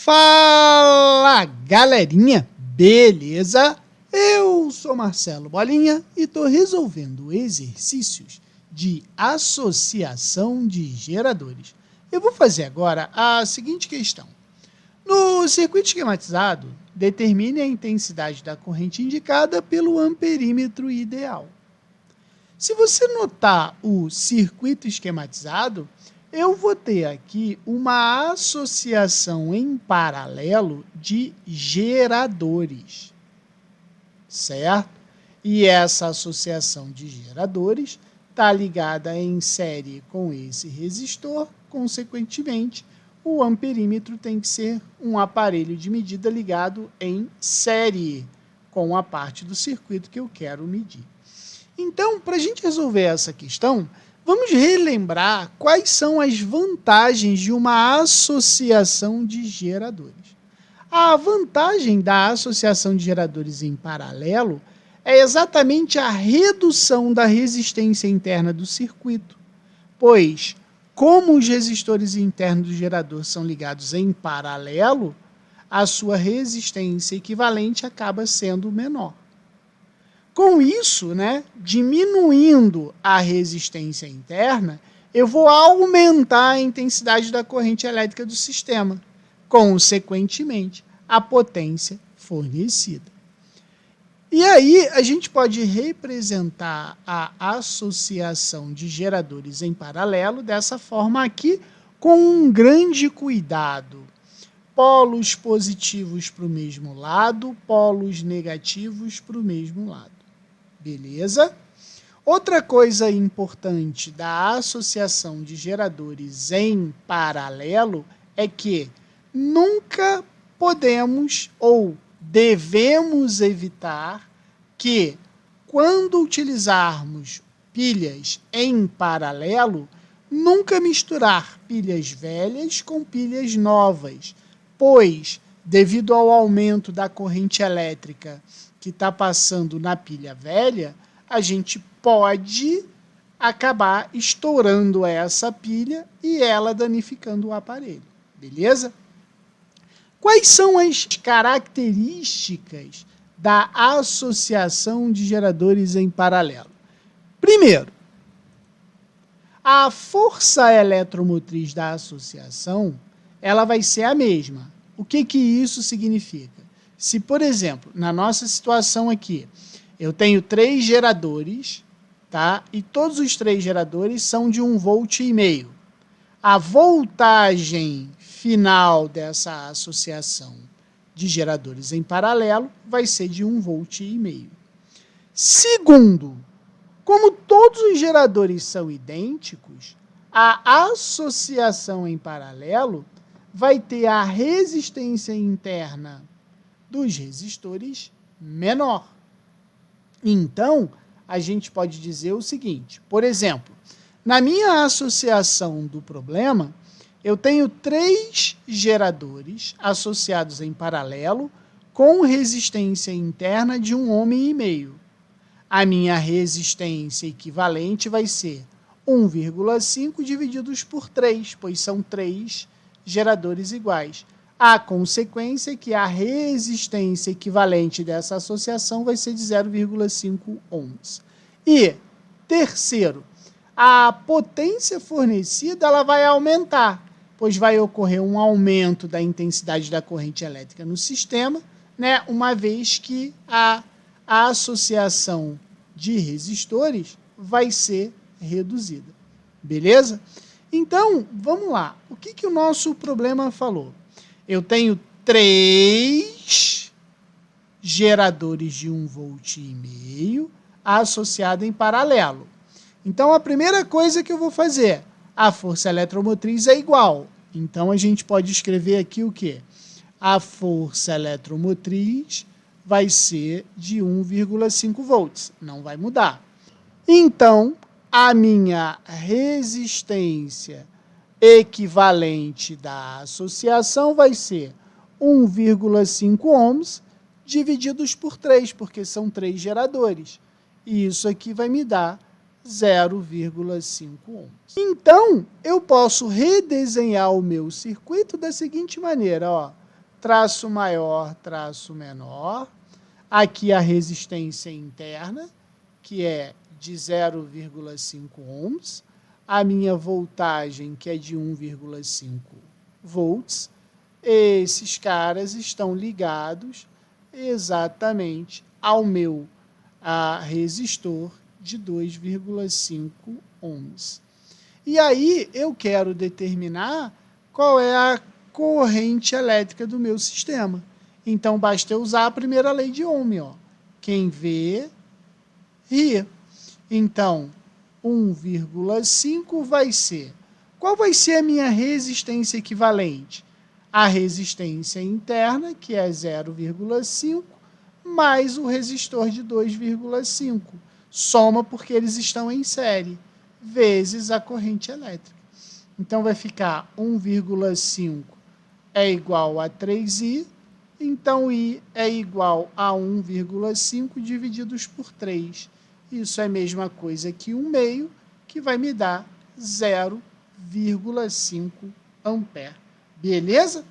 Fala, galerinha, beleza? Eu sou Marcelo Bolinha e estou resolvendo exercícios de associação de geradores. Eu vou fazer agora a seguinte questão. No circuito esquematizado, determine a intensidade da corrente indicada pelo amperímetro ideal. Se você notar o circuito esquematizado, eu vou ter aqui uma associação em paralelo de geradores, certo? E essa associação de geradores está ligada em série com esse resistor, consequentemente, o amperímetro tem que ser um aparelho de medida ligado em série com a parte do circuito que eu quero medir. Então, para a gente resolver essa questão, vamos relembrar quais são as vantagens de uma associação de geradores. A vantagem da associação de geradores em paralelo é exatamente a redução da resistência interna do circuito, pois, como os resistores internos do gerador são ligados em paralelo, a sua resistência equivalente acaba sendo menor. Com isso, diminuindo a resistência interna, eu vou aumentar a intensidade da corrente elétrica do sistema, consequentemente, a potência fornecida. E aí, a gente pode representar a associação de geradores em paralelo dessa forma aqui, com um grande cuidado. Polos positivos para o mesmo lado, polos negativos para o mesmo lado. Beleza? Outra coisa importante da associação de geradores em paralelo é que nunca podemos ou devemos evitar que, quando utilizarmos pilhas em paralelo, nunca misturar pilhas velhas com pilhas novas, pois, devido ao aumento da corrente elétrica que está passando na pilha velha, a gente pode acabar estourando essa pilha e ela danificando o aparelho, beleza? Quais são as características da associação de geradores em paralelo? Primeiro, a força eletromotriz da associação, ela vai ser a mesma. O que isso significa? Se, por exemplo, na nossa situação aqui, eu tenho 3 geradores, tá? E todos os 3 geradores são de 1,5 V. A voltagem final dessa associação de geradores em paralelo vai ser de 1,5 V. Segundo, como todos os geradores são idênticos, a associação em paralelo vai ter a resistência interna dos resistores menor. Então, a gente pode dizer o seguinte, por exemplo, na minha associação do problema, eu tenho 3 geradores associados em paralelo com resistência interna de 1,5 Ω. A minha resistência equivalente vai ser 1,5 divididos por 3, pois são 3 geradores iguais. A consequência é que a resistência equivalente dessa associação vai ser de 0,5 ohms. E, terceiro, a potência fornecida ela vai aumentar, pois vai ocorrer um aumento da intensidade da corrente elétrica no sistema, uma vez que a associação de resistores vai ser reduzida. Beleza? Então, vamos lá. O que o nosso problema falou? Eu tenho 3 geradores de 1,5 V associados em paralelo. Então, a primeira coisa que eu vou fazer, a força eletromotriz é igual. Então, a gente pode escrever aqui o quê? A força eletromotriz vai ser de 1,5 volts. Não vai mudar. Então, a minha resistência equivalente da associação vai ser 1,5 ohms divididos por 3, porque são 3 geradores. E isso aqui vai me dar 0,5 ohms. Então, eu posso redesenhar o meu circuito da seguinte maneira, ó. traço maior, traço menor. Aqui a resistência interna, que é de 0,5 ohms. A minha voltagem, que é de 1,5 volts. Esses caras estão ligados exatamente ao meu resistor de 2,5 ohms. E aí eu quero determinar qual é a corrente elétrica do meu sistema. Então basta eu usar a primeira lei de Ohm, ó. Quem vê, ri. Então, 1,5 vai ser... Qual vai ser a minha resistência equivalente? A resistência interna, que é 0,5, mais o resistor de 2,5. Soma porque eles estão em série, vezes a corrente elétrica. Então vai ficar 1,5 é igual a 3I, então I é igual a 1,5 divididos por 3. Isso é a mesma coisa que 1 meio, que vai me dar 0,5 ampere. Beleza?